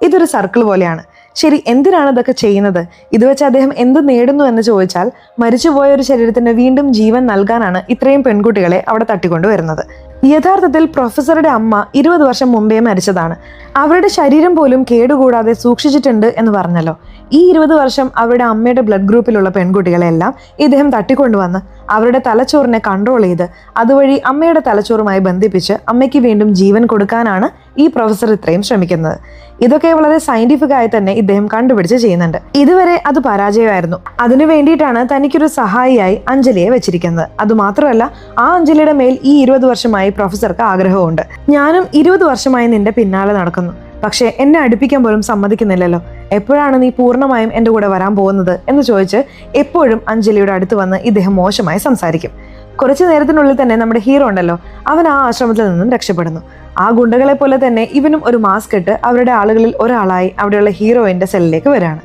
ഇതൊരു സർക്കിൾ പോലെയാണ്. ശരി, എന്തിനാണ് ഇതൊക്കെ ചെയ്യുന്നത്? ഇത് വെച്ച് അദ്ദേഹം എന്ത് നേടുന്നു എന്ന് ചോദിച്ചാൽ മരിച്ചുപോയ ഒരു ശരീരത്തിന് വീണ്ടും ജീവൻ നൽകാനാണ് ഇത്രയും പെൺകുട്ടികളെ അവിടെ തട്ടിക്കൊണ്ടുവരുന്നത്. യഥാർത്ഥത്തിൽ പ്രൊഫസറുടെ അമ്മ 20 വർഷം മുമ്പേ മരിച്ചതാണ്. അവരുടെ ശരീരം പോലും കേടുകൂടാതെ സൂക്ഷിച്ചിട്ടുണ്ട് എന്ന് പറഞ്ഞല്ലോ. ഈ 20 വർഷം അവരുടെ അമ്മയുടെ ബ്ലഡ് ഗ്രൂപ്പിലുള്ള പെൺകുട്ടികളെല്ലാം ഇദ്ദേഹം തട്ടിക്കൊണ്ടുവന്ന് അവരുടെ തലച്ചോറിനെ കൺട്രോൾ ചെയ്ത് അതുവഴി അമ്മയുടെ തലച്ചോറുമായി ബന്ധിപ്പിച്ച് അമ്മയ്ക്ക് വീണ്ടും ജീവൻ കൊടുക്കാനാണ് ഈ പ്രൊഫസർ ഇത്രയും ശ്രമിക്കുന്നത്. ഇതൊക്കെ വളരെ സയന്റിഫിക് ആയി തന്നെ ഇദ്ദേഹം കണ്ടുപിടിച്ച് ചെയ്യുന്നുണ്ട്. ഇതുവരെ അത് പരാജയമായിരുന്നു. അതിനു വേണ്ടിയിട്ടാണ് തനിക്കൊരു സഹായിയായി അഞ്ജലിയെ വെച്ചിരിക്കുന്നത്. അതുമാത്രമല്ല, ആ അഞ്ജലിയുടെ മേൽ ഈ 20 വർഷമായി പ്രൊഫസർക്ക് ആഗ്രഹമുണ്ട്. ഞാനും 20 വർഷമായി നിന്റെ പിന്നാലെ നടക്കുന്നു, പക്ഷെ എന്നെ അടുപ്പിക്കാൻ പോലും സമ്മതിക്കുന്നില്ലല്ലോ. എപ്പോഴാണ് നീ പൂർണ്ണമായും എൻ്റെ കൂടെ വരാൻ പോകുന്നത് എന്ന് ചോദിച്ച് എപ്പോഴും അഞ്ജലിയുടെ അടുത്ത് വന്ന് ഇദ്ദേഹം മോശമായി സംസാരിക്കും. കുറച്ചു നേരത്തിനുള്ളിൽ തന്നെ നമ്മുടെ ഹീറോ ഉണ്ടല്ലോ, അവൻ ആ ആശ്രമത്തിൽ നിന്നും രക്ഷപ്പെടുന്നു. ആ ഗുണ്ടകളെ പോലെ തന്നെ ഇവനും ഒരു മാസ്ക് ഇട്ട് അവരുടെ ആളുകളിൽ ഒരാളായി അവിടെയുള്ള ഹീറോയിന്റെ സെല്ലിലേക്ക് വരികയാണ്.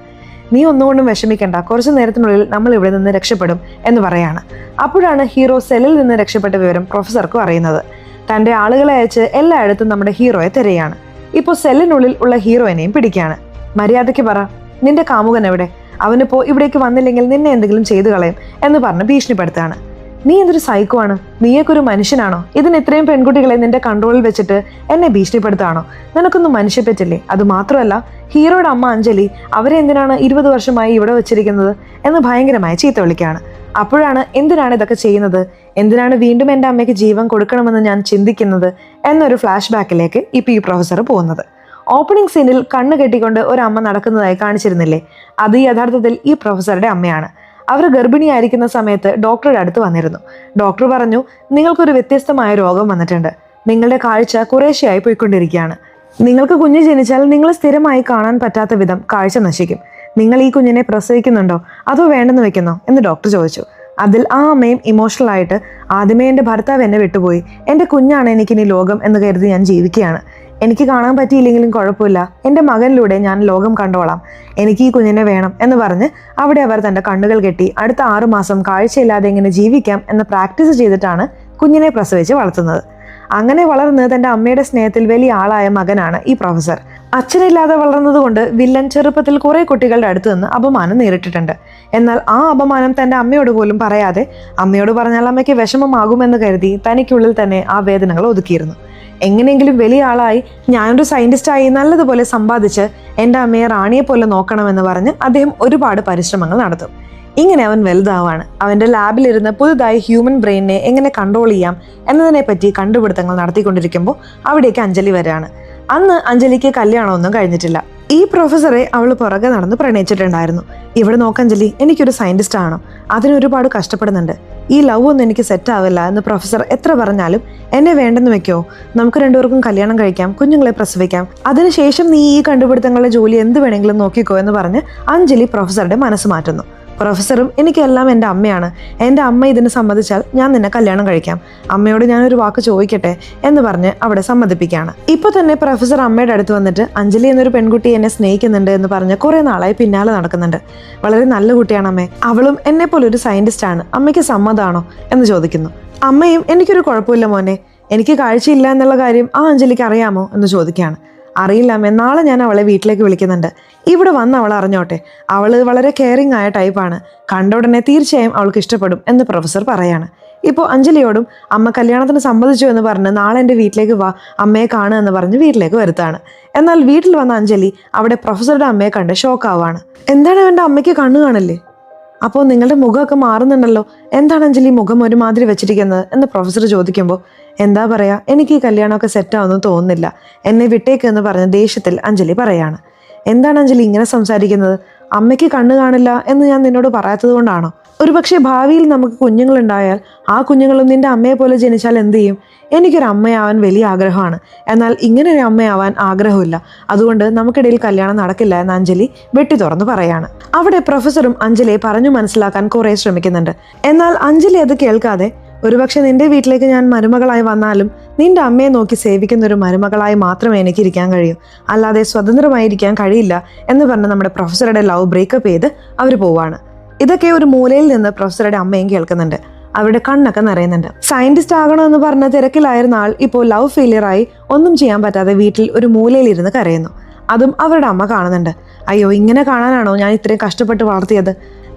നീ ഒന്നുകൊണ്ടും വിഷമിക്കണ്ട, കുറച്ചു നേരത്തിനുള്ളിൽ നമ്മൾ ഇവിടെ നിന്ന് രക്ഷപ്പെടും എന്ന് പറയാണ്. അപ്പോഴാണ് ഹീറോ സെല്ലിൽ നിന്ന് രക്ഷപ്പെട്ട വിവരം പ്രൊഫസർക്കും അറിയുന്നത്. തന്റെ ആളുകളെ അയച്ച് എല്ലായിടത്തും നമ്മുടെ ഹീറോയെ തിരയാണ്. ഇപ്പോൾ സെല്ലിനുള്ളിൽ ഉള്ള ഹീറോയിനെയും പിടിക്കുകയാണ്. മര്യാദയ്ക്ക് പറ, നിന്റെ കാമുകൻ എവിടെ? അവനിപ്പോ ഇവിടേക്ക് വന്നില്ലെങ്കിൽ നിന്നെ എന്തെങ്കിലും ചെയ്തു കളയും എന്ന് പറഞ്ഞ് ഭീഷണിപ്പെടുത്തുകയാണ്. നീ എന്തൊരു സൈക്കോ ആണ്, നീയൊക്കെ ഒരു മനുഷ്യനാണോ? ഇതിന് ഇത്രയും പെൺകുട്ടികളെ നിന്റെ കൺട്രോളിൽ വെച്ചിട്ട് എന്നെ ഭീഷണിപ്പെടുത്താണോ? നിനക്കൊന്നും മനുഷ്യപ്പറ്റില്ലേ? അത് മാത്രമല്ല, ഹീറോയുടെ അമ്മ അഞ്ജലി അവരെ എന്തിനാണ് 20 വർഷമായി ഇവിടെ വെച്ചിരിക്കുന്നത് എന്ന് ഭയങ്കരമായി ചീത്ത വിളിക്കുകയാണ്. അപ്പോഴാണ് എന്തിനാണ് ഇതൊക്കെ ചെയ്യുന്നത്, എന്തിനാണ് വീണ്ടും എൻ്റെ അമ്മയ്ക്ക് ജീവൻ കൊടുക്കണമെന്ന് ഞാൻ ചിന്തിക്കുന്നത് എന്നൊരു ഫ്ലാഷ് ബാക്കിലേക്ക് ഇപ്പോൾ ഈ പ്രൊഫസർ പോകുന്നത്. ഓപ്പണിംഗ് സീനിൽ കണ്ണ് കെട്ടിക്കൊണ്ട് ഒരു അമ്മ നടക്കുന്നതായി കാണിച്ചിരുന്നില്ലേ, അത് യഥാർത്ഥത്തിൽ ഈ പ്രൊഫസറുടെ അമ്മയാണ്. അവർ ഗർഭിണിയായിരിക്കുന്ന സമയത്ത് ഡോക്ടറുടെ അടുത്ത് വന്നിരുന്നു. ഡോക്ടർ പറഞ്ഞു, നിങ്ങൾക്കൊരു വ്യത്യസ്തമായ രോഗം വന്നിട്ടുണ്ട്, നിങ്ങളുടെ കാഴ്ച കുറേശ്ശെയായി പോയിക്കൊണ്ടിരിക്കുകയാണ്. നിങ്ങൾക്ക് കുഞ്ഞ് ജനിച്ചാൽ നിങ്ങൾ സ്ഥിരമായി കാണാൻ പറ്റാത്ത വിധം കാഴ്ച നശിക്കും. നിങ്ങൾ ഈ കുഞ്ഞിനെ പ്രസവിക്കുന്നുണ്ടോ അതോ വേണ്ടെന്ന് വെക്കുന്നോ എന്ന് ഡോക്ടർ ചോദിച്ചു. അതിൽ ആ അമ്മയും ഇമോഷണൽ ആയിട്ട്, ആദ്യമേ എൻ്റെ ഭർത്താവ് എന്നെ വിട്ടുപോയി, എൻ്റെ കുഞ്ഞാണ് എനിക്കിനി ലോകം എന്ന് കരുതി ഞാൻ ജീവിക്കുകയാണ്. എനിക്ക് കാണാൻ പറ്റിയില്ലെങ്കിലും കുഴപ്പമില്ല, എൻ്റെ മകനിലൂടെ ഞാൻ ലോകം കണ്ടോളാം, എനിക്ക് ഈ കുഞ്ഞിനെ വേണം എന്ന് പറഞ്ഞ് അവിടെ അവർ തൻ്റെ കണ്ണുകൾ കെട്ടി അടുത്ത 6 മാസം കാഴ്ചയില്ലാതെ എങ്ങനെ ജീവിക്കാം എന്ന് പ്രാക്ടീസ് ചെയ്തിട്ടാണ് കുഞ്ഞിനെ പ്രസവിച്ച് വളർത്തുന്നത്. അങ്ങനെ വളർന്ന് തൻ്റെ അമ്മയുടെ സ്നേഹത്തിൽ വലിയ ആളായ മകനാണ് ഈ പ്രൊഫസർ. അച്ഛനില്ലാതെ വളർന്നതുകൊണ്ട് വില്ലൻ ചെറുപ്പത്തിൽ കുറെ കുട്ടികളുടെ അടുത്ത് നിന്ന് അപമാനം നേരിട്ടിട്ടുണ്ട്. എന്നാൽ ആ അപമാനം തൻ്റെ അമ്മയോട് പോലും പറയാതെ, അമ്മയോട് പറഞ്ഞാൽ അമ്മയ്ക്ക് വിഷമമാകുമെന്ന് കരുതി തനിക്കുള്ളിൽ തന്നെ ആ വേദനകൾ ഒതുക്കിയിരുന്നു. എങ്ങനെയെങ്കിലും വലിയ ആളായി ഞാനൊരു സയന്റിസ്റ്റായി നല്ലതുപോലെ സമ്പാദിച്ച് എൻ്റെ അമ്മയെ റാണിയെ പോലെ നോക്കണമെന്ന് പറഞ്ഞ് അദ്ദേഹം ഒരുപാട് പരിശ്രമങ്ങൾ നടത്തും. ഇങ്ങനെ അവൻ വലുതാവാണ്. അവൻ്റെ ലാബിലിരുന്ന് പുതുതായി ഹ്യൂമൻ ബ്രെയിനിനെ എങ്ങനെ കൺട്രോൾ ചെയ്യാം എന്നതിനെ പറ്റി കണ്ടുപിടുത്തങ്ങൾ നടത്തിക്കൊണ്ടിരിക്കുമ്പോൾ അവിടേക്ക് അഞ്ജലി വരികയാണ്. അന്ന് അഞ്ജലിക്ക് കല്യാണമൊന്നും കഴിഞ്ഞിട്ടില്ല. ഈ പ്രൊഫസറെ അവൾ പുറകെ നടന്ന് പ്രണയിച്ചിട്ടുണ്ടായിരുന്നു. ഇവിടെ നോക്കഞ്ജലി, എനിക്കൊരു സയന്റിസ്റ്റ് ആണോ, അതിനൊരുപാട് കഷ്ടപ്പെടുന്നുണ്ട്, ഈ ലവ് ഒന്നും എനിക്ക് സെറ്റ് ആവില്ല എന്ന് പ്രൊഫസർ എത്ര പറഞ്ഞാലും എന്നെ വേണ്ടെന്ന് വെക്കോ, നമുക്ക് രണ്ടുപേർക്കും കല്യാണം കഴിക്കാം, കുഞ്ഞുങ്ങളെ പ്രസവിക്കാം, അതിനുശേഷം നീ ഈ കണ്ടുപിടുത്തങ്ങളുടെ ജോലി എന്ത് വേണമെങ്കിലും നോക്കിക്കോ എന്ന് പറഞ്ഞ് അഞ്ജലി പ്രൊഫസറുടെ മനസ്സ് മാറ്റുന്നു. പ്രൊഫസറും, എനിക്കെല്ലാം എൻ്റെ അമ്മയാണ്, എൻ്റെ അമ്മ ഇതിന് സമ്മതിച്ചാൽ ഞാൻ നിന്നെ കല്യാണം കഴിക്കാം, അമ്മയോട് ഞാനൊരു വാക്ക് ചോദിക്കട്ടെ എന്ന് പറഞ്ഞ് അവിടെ സമ്മതിപ്പിക്കുകയാണ്. ഇപ്പോൾ തന്നെ പ്രൊഫസർ അമ്മയുടെ അടുത്ത് വന്നിട്ട് അഞ്ജലി എന്നൊരു പെൺകുട്ടി എന്നെ സ്നേഹിക്കുന്നുണ്ട് എന്ന് പറഞ്ഞ് കുറെ നാളായി പിന്നാലെ നടക്കുന്നുണ്ട്. വളരെ നല്ല കുട്ടിയാണ് അമ്മേ, അവളും എന്നെ പോലെ ഒരു സയന്റിസ്റ്റ് ആണ്, അമ്മയ്ക്ക് സമ്മതമാണോ എന്ന് ചോദിക്കുന്നു. അമ്മയും, എനിക്കൊരു കുഴപ്പമില്ല മോനെ, എനിക്ക് കാഴ്ചയില്ല എന്നുള്ള കാര്യം ആ അഞ്ജലിക്ക് അറിയാമോ എന്ന് ചോദിക്കുകയാണ്. അറിയില്ല അമ്മേ, നാളെ ഞാൻ അവളെ വീട്ടിലേക്ക് വിളിക്കുന്നുണ്ട്, ഇവിടെ വന്ന് അവൾ അറിഞ്ഞോട്ടെ, അവൾ വളരെ കെയറിങ് ആയ ടൈപ്പാണ്, കണ്ട ഉടനെ തീർച്ചയായും അവൾക്ക് ഇഷ്ടപ്പെടും എന്ന് പ്രൊഫസർ പറയാണ്. ഇപ്പോൾ അഞ്ജലിയോടും അമ്മ കല്യാണത്തിന് സമ്മതിച്ചു എന്ന് പറഞ്ഞ് നാളെ എൻ്റെ വീട്ടിലേക്ക് വാ, അമ്മയെ കാണുക എന്ന് പറഞ്ഞ് വീട്ടിലേക്ക് വരുത്താണ്. എന്നാൽ വീട്ടിൽ വന്ന അഞ്ജലി അവിടെ പ്രൊഫസറുടെ അമ്മയെ കണ്ട് ഷോക്കാവാണ്. എന്താണ് അവൻ്റെ അമ്മയ്ക്ക് കണ്ണു കാണില്ലേ? അപ്പോൾ നിങ്ങളുടെ മുഖമൊക്കെ മാറുന്നുണ്ടല്ലോ, എന്താണ് അഞ്ജലി മുഖം ഒരുമാതിരി വെച്ചിരിക്കുന്നത് എന്ന് പ്രൊഫസർ ചോദിക്കുമ്പോൾ, എന്താ പറയാ, എനിക്ക് ഈ കല്യാണമൊക്കെ സെറ്റാവെന്ന് തോന്നുന്നില്ല, എന്നെ വിട്ടേക്ക് എന്ന് പറഞ്ഞ ദേഷ്യത്തിൽ അഞ്ജലി പറയാണ്. എന്താണ് അഞ്ജലി ഇങ്ങനെ സംസാരിക്കുന്നത്? അമ്മയ്ക്ക് കണ്ണു കാണില്ല എന്ന് ഞാൻ നിന്നോട് പറയാത്തത് കൊണ്ടാണോ? ഒരുപക്ഷെ ഭാവിയിൽ നമുക്ക് കുഞ്ഞുങ്ങളുണ്ടായാൽ ആ കുഞ്ഞുങ്ങളും നിന്റെ അമ്മയെ പോലെ ജനിച്ചാൽ എന്ത് ചെയ്യും? എനിക്കൊരു അമ്മയാവാൻ വലിയ ആഗ്രഹമാണ്, എന്നാൽ ഇങ്ങനെ ഒരു അമ്മയാവാൻ ആഗ്രഹമില്ല, അതുകൊണ്ട് നമുക്കിടയിൽ കല്യാണം നടക്കില്ല എന്ന് അഞ്ജലി വെട്ടി തുറന്ന് പറയാണ്. അവിടെ പ്രൊഫസറും അഞ്ജലിയെ പറഞ്ഞു മനസ്സിലാക്കാൻ കുറെ ശ്രമിക്കുന്നുണ്ട്. എന്നാൽ അഞ്ജലി അത് കേൾക്കാതെ, ഒരുപക്ഷെ നിന്റെ വീട്ടിലേക്ക് ഞാൻ മരുമകളായി വന്നാലും നിന്റെ അമ്മയെ നോക്കി സേവിക്കുന്ന ഒരു മരുമകളായി മാത്രമേ എനിക്ക് ഇരിക്കാൻ കഴിയൂ, അല്ലാതെ സ്വതന്ത്രമായിരിക്കാൻ കഴിയില്ല എന്ന് പറഞ്ഞ് നമ്മുടെ പ്രൊഫസറുടെ ലവ് ബ്രേക്കപ്പ് ചെയ്ത് അവർ പോവാണ്. ഇതൊക്കെ ഒരു മൂലയിൽ നിന്ന് പ്രൊഫസറുടെ അമ്മയും കേൾക്കുന്നുണ്ട്. അവരുടെ കണ്ണൊക്കെ നിറയുന്നുണ്ട്. സയന്റിസ്റ്റ് ആകണമെന്ന് പറഞ്ഞ തിരക്കിലായിരുന്ന ആൾ ഇപ്പോൾ ലവ് ഫെയിലിയറായി ഒന്നും ചെയ്യാൻ പറ്റാതെ വീട്ടിൽ ഒരു മൂലയിലിരുന്ന് കരയുന്നു. അതും അവരുടെ അമ്മ കാണുന്നുണ്ട്. അയ്യോ, ഇങ്ങനെ കാണാനാണോ ഞാൻ ഇത്രയും കഷ്ടപ്പെട്ട് വളർത്തിയത്?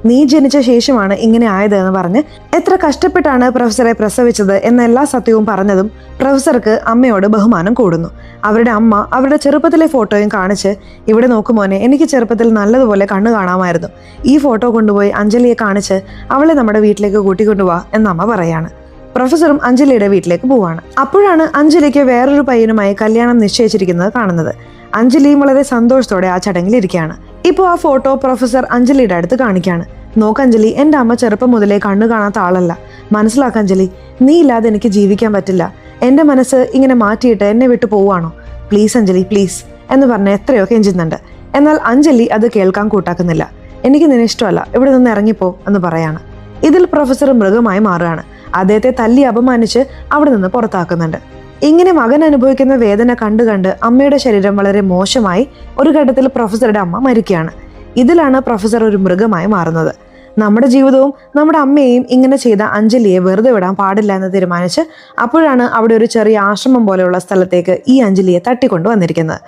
നീ ജനിച്ച ശേഷമാണ് ഇങ്ങനെ ആയത് എന്ന് പറഞ്ഞ് എത്ര കഷ്ടപ്പെട്ടാണ് പ്രൊഫസറെ പ്രസവിച്ചത് എന്ന എല്ലാ സത്യവും പറഞ്ഞതും പ്രൊഫസർക്ക് അമ്മയോട് ബഹുമാനം കൂടുന്നു. അവരുടെ അമ്മ അവരുടെ ചെറുപ്പത്തിലെ ഫോട്ടോയും കാണിച്ച്, ഇവിടെ നോക്കുമോനെ, എനിക്ക് ചെറുപ്പത്തിൽ നല്ലതുപോലെ കണ്ണു കാണാമായിരുന്നു, ഈ ഫോട്ടോ കൊണ്ടുപോയി അഞ്ജലിയെ കാണിച്ച് അവളെ നമ്മുടെ വീട്ടിലേക്ക് കൂട്ടിക്കൊണ്ടുപോവാ എന്നമ്മ പറയാണ്. പ്രൊഫസറും അഞ്ജലിയുടെ വീട്ടിലേക്ക് പോവാണ്. അപ്പോഴാണ് അഞ്ജലിക്ക് വേറൊരു പയ്യനുമായി കല്യാണം നിശ്ചയിച്ചിരിക്കുന്നത് കാണുന്നത്. അഞ്ജലിയും വളരെ സന്തോഷത്തോടെ ആ ചടങ്ങിൽ ഇരിക്കുകയാണ്. ഇപ്പോൾ ആ ഫോട്ടോ പ്രൊഫസർ അഞ്ജലിയുടെ അടുത്ത് കാണിക്കുകയാണ്. നോക്കഞ്ജലി, എൻ്റെ അമ്മ ചെറുപ്പം മുതലേ കണ്ണു കാണാത്ത ആളല്ല, മനസ്സിലാക്കഞ്ജലി, നീ ഇല്ലാതെ എനിക്ക് ജീവിക്കാൻ പറ്റില്ല, എൻ്റെ മനസ്സ് ഇങ്ങനെ മാറ്റിയിട്ട് എന്നെ വിട്ടു പോവുകയാണോ? പ്ലീസ് അഞ്ജലി, പ്ലീസ് എന്ന് പറഞ്ഞ് എത്രയോ കെഞ്ചുന്നുണ്ട്. എന്നാൽ അഞ്ജലി അത് കേൾക്കാൻ കൂട്ടാക്കുന്നില്ല. എനിക്ക് നിന്നെ ഇഷ്ടമല്ല, ഇവിടെ നിന്ന് ഇറങ്ങിപ്പോ എന്ന് പറയാണ്. ഇതിൽ പ്രൊഫസർ മൃഗമായി മാറുകയാണ്. അദ്ദേഹത്തെ തല്ലി അപമാനിച്ച് അവിടെ നിന്ന് പുറത്താക്കുന്നുണ്ട്. ഇങ്ങനെ മകൻ അനുഭവിക്കുന്ന വേദന കണ്ട് അമ്മയുടെ ശരീരം വളരെ മോശമായി ഒരു ഘട്ടത്തിൽ പ്രൊഫസറുടെ അമ്മ മരിക്കുകയാണ്. ഇതിലാണ് പ്രൊഫസർ ഒരു മൃഗമായി മാറുന്നത്. നമ്മുടെ ജീവിതവും നമ്മുടെ അമ്മയെയും ഇങ്ങനെ ചെയ്ത അഞ്ജലിയെ വെറുതെ വിടാൻ പാടില്ല എന്ന് തീരുമാനിച്ച് അപ്പോഴാണ് അവിടെ ഒരു ചെറിയ ആശ്രമം പോലെയുള്ള സ്ഥലത്തേക്ക് ഈ അഞ്ജലിയെ തട്ടിക്കൊണ്ടു വന്നിരിക്കുന്നത്.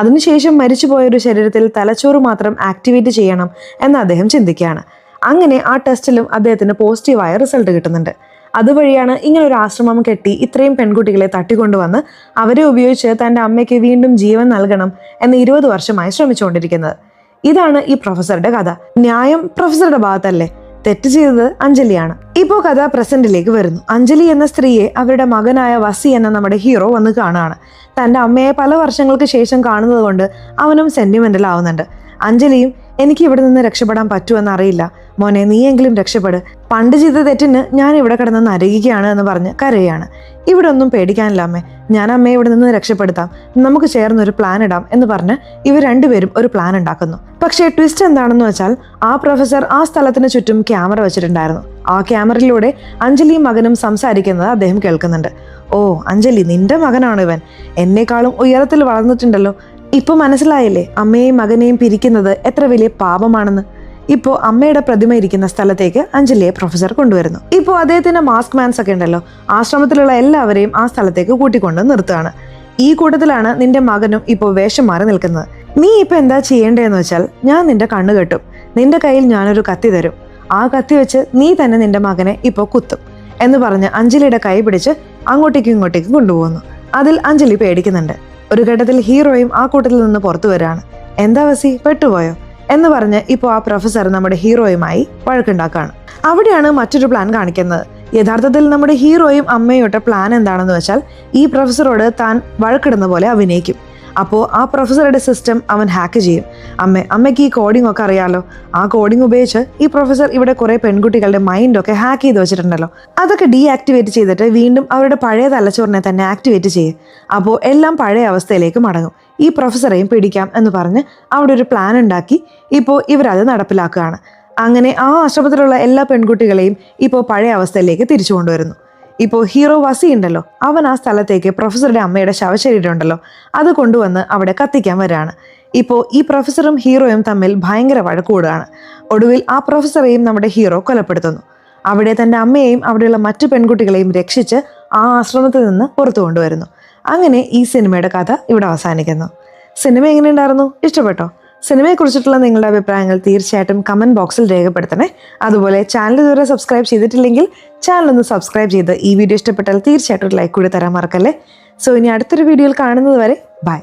അതിനുശേഷം മരിച്ചുപോയൊരു ശരീരത്തിൽ തലച്ചോറ് മാത്രം ആക്ടിവേറ്റ് ചെയ്യണം എന്ന് അദ്ദേഹം ചിന്തിക്കുകയാണ്. അങ്ങനെ ആ ടെസ്റ്റിലും അദ്ദേഹത്തിന് പോസിറ്റീവായ റിസൾട്ട് കിട്ടുന്നുണ്ട്. അതുവഴിയാണ് ഇങ്ങനെ ഒരു ആശ്രമം കെട്ടി ഇത്രയും പെൺകുട്ടികളെ തട്ടിക്കൊണ്ടുവന്ന് അവരെ ഉപയോഗിച്ച് തൻ്റെ അമ്മയ്ക്ക് വീണ്ടും ജീവൻ നൽകണം എന്ന് 20 വർഷമായി ശ്രമിച്ചുകൊണ്ടിരിക്കുന്നത്. ഇതാണ് ഈ പ്രൊഫസറുടെ കഥ. ന്യായം പ്രൊഫസറുടെ ഭാഗത്തല്ലേ? തെറ്റ് ചെയ്തത് അഞ്ജലിയാണ്. ഇപ്പോൾ കഥ പ്രസന്റിലേക്ക് വരുന്നു. അഞ്ജലി എന്ന സ്ത്രീയെ അവരുടെ മകനായ വസി എന്ന നമ്മുടെ ഹീറോ വന്ന് കാണുകയാണ്. തൻ്റെ അമ്മയെ പല വർഷങ്ങൾക്ക് ശേഷം കാണുന്നത് കൊണ്ട് അവനും സെന്റിമെന്റൽ ആവുന്നുണ്ട്. അഞ്ജലിയും എനിക്ക് ഇവിടെ നിന്ന് രക്ഷപ്പെടാൻ പറ്റുമെന്ന് അറിയില്ല മോനെ, നീയെങ്കിലും രക്ഷപ്പെട്. പണ്ട് ചെയ്ത തെറ്റിന് ഞാൻ ഇവിടെ കിടന്ന് നരകിക്കുകയാണ് എന്ന് പറഞ്ഞ് കരയാണ്. ഇവിടെ ഒന്നും പേടിക്കാനില്ല അമ്മേ, ഞാൻ അമ്മയെ ഇവിടെ നിന്ന് രക്ഷപ്പെടുത്താം, നമുക്ക് ചേർന്നൊരു പ്ലാൻ ഇടാം എന്ന് പറഞ്ഞ് ഇവർ രണ്ടുപേരും ഒരു പ്ലാൻ ഉണ്ടാക്കുന്നു. പക്ഷേ ട്വിസ്റ്റ് എന്താണെന്ന് വെച്ചാൽ ആ പ്രൊഫസർ ആ സ്ഥലത്തിന് ചുറ്റും ക്യാമറ വെച്ചിട്ടുണ്ടായിരുന്നു. ആ ക്യാമറയിലൂടെ അഞ്ജലിയും മകനും സംസാരിക്കുന്നത് അദ്ദേഹം കേൾക്കുന്നുണ്ട്. ഓ അഞ്ജലി, നിന്റെ മകനാണ് ഇവൻ, എന്നെക്കാളും ഉയരത്തിൽ വളർന്നിട്ടുണ്ടല്ലോ. ഇപ്പൊ മനസ്സിലായില്ലേ അമ്മയെയും മകനെയും പിരിക്കുന്നത് എത്ര വലിയ പാപമാണെന്ന്? ഇപ്പോൾ അമ്മയുടെ പ്രതിമ ഇരിക്കുന്ന സ്ഥലത്തേക്ക് അഞ്ജലിയെ പ്രൊഫസർ കൊണ്ടുവരുന്നു. ഇപ്പോൾ അദ്ദേഹത്തിന്റെ മാസ്ക് മാൻസ് ഒക്കെ ഉണ്ടല്ലോ, ആശ്രമത്തിലുള്ള എല്ലാവരെയും ആ സ്ഥലത്തേക്ക് കൂട്ടിക്കൊണ്ട് നിർത്തുകയാണ്. ഈ കൂട്ടത്തിലാണ് നിന്റെ മകനും ഇപ്പോൾ വേഷം മാറി നിൽക്കുന്നത്. നീ ഇപ്പൊ എന്താ ചെയ്യേണ്ടതെന്ന് വെച്ചാൽ, ഞാൻ നിന്റെ കണ്ണ് കെട്ടും, നിന്റെ കയ്യിൽ ഞാനൊരു കത്തി തരും, ആ കത്തി വെച്ച് നീ തന്നെ നിന്റെ മകനെ ഇപ്പോൾ കുത്തും എന്ന് പറഞ്ഞ് അഞ്ജലിയുടെ കൈ പിടിച്ച് അങ്ങോട്ടേക്കും ഇങ്ങോട്ടേക്കും കൊണ്ടുപോകുന്നു. അതിൽ അഞ്ജലി പേടിക്കുന്നുണ്ട്. ഒരു ഘട്ടത്തിൽ ഹീറോയും ആ കൂട്ടത്തിൽ നിന്ന് പുറത്തു വരികയാണ്. എന്താ വസി, പെട്ടുപോയോ എന്ന് പറഞ്ഞ് ഇപ്പോൾ ആ പ്രൊഫസർ നമ്മുടെ ഹീറോയുമായി വഴക്കുണ്ടാക്കുകയാണ്. അവിടെയാണ് മറ്റൊരു പ്ലാൻ കാണിക്കുന്നത്. യഥാർത്ഥത്തിൽ നമ്മുടെ ഹീറോയും അമ്മയോട്ട് പ്ലാൻ എന്താണെന്ന് വെച്ചാൽ, ഈ പ്രൊഫസറോട് താൻ വഴക്കിടുന്ന പോലെ അഭിനയിക്കും. അപ്പോൾ ആ പ്രൊഫസറുടെ സിസ്റ്റം അവൻ ഹാക്ക് ചെയ്യും. അമ്മയ്ക്ക് ഈ കോഡിംഗ് ഒക്കെ അറിയാലോ, ആ കോഡിംഗ് ഉപയോഗിച്ച് ഈ പ്രൊഫസർ ഇവിടെ കുറെ പെൺകുട്ടികളുടെ മൈൻഡൊക്കെ ഹാക്ക് ചെയ്ത് വെച്ചിട്ടുണ്ടല്ലോ, അതൊക്കെ ഡീആക്ടിവേറ്റ് ചെയ്തിട്ട് വീണ്ടും അവരുടെ പഴയ തലച്ചോറിനെ തന്നെ ആക്ടിവേറ്റ് ചെയ്യും. അപ്പോൾ എല്ലാം പഴയ അവസ്ഥയിലേക്ക് മടങ്ങും. ഈ പ്രൊഫസറെയും പിടിക്കാം എന്ന് പറഞ്ഞ് അവിടെ ഒരു പ്ലാൻ ഉണ്ടാക്കി ഇപ്പോൾ ഇവരത് നടപ്പിലാക്കുകയാണ്. അങ്ങനെ ആ ആശ്രമത്തിലുള്ള എല്ലാ പെൺകുട്ടികളെയും ഇപ്പോൾ പഴയ അവസ്ഥയിലേക്ക് തിരിച്ചു കൊണ്ടുവരുന്നു. ഇപ്പോൾ ഹീറോ വസി ഉണ്ടല്ലോ, അവൻ ആ സ്ഥലത്തേക്ക് പ്രൊഫസറുടെ അമ്മയുടെ ശവശരീരം ഉണ്ടല്ലോ അത് കൊണ്ടുവന്ന് അവിടെ കത്തിക്കാൻ വരികയാണ്. ഇപ്പോൾ ഈ പ്രൊഫസറും ഹീറോയും തമ്മിൽ ഭയങ്കര വഴക്കൂടുകയാണ്. ഒടുവിൽ ആ പ്രൊഫസറെയും നമ്മുടെ ഹീറോ കൊലപ്പെടുത്തുന്നു. അവിടെ തൻ്റെ അമ്മയെയും അവിടെയുള്ള മറ്റു പെൺകുട്ടികളെയും രക്ഷിച്ച് ആ ആശ്രമത്തിൽ നിന്ന് പുറത്തു കൊണ്ടുവരുന്നു. അങ്ങനെ ഈ സിനിമയുടെ കഥ ഇവിടെ അവസാനിക്കുന്നു. സിനിമ എങ്ങനെയുണ്ടായിരുന്നു? ഇഷ്ടപ്പെട്ടോ? സിനിമയെക്കുറിച്ചിട്ടുള്ള നിങ്ങളുടെ അഭിപ്രായങ്ങൾ തീർച്ചയായിട്ടും കമൻറ്റ് ബോക്സിൽ രേഖപ്പെടുത്തണേ. അതുപോലെ ചാനൽ ഇതുവരെ സബ്സ്ക്രൈബ് ചെയ്തിട്ടില്ലെങ്കിൽ ചാനൽ ഒന്ന് സബ്സ്ക്രൈബ് ചെയ്ത് ഈ വീഡിയോ ഇഷ്ടപ്പെട്ടാൽ തീർച്ചയായിട്ടും ഒരു ലൈക്ക് കൂടി തരാൻ മറക്കല്ലേ. സോ ഇനി അടുത്തൊരു വീഡിയോയിൽ കാണുന്നത് വരെ ബൈ.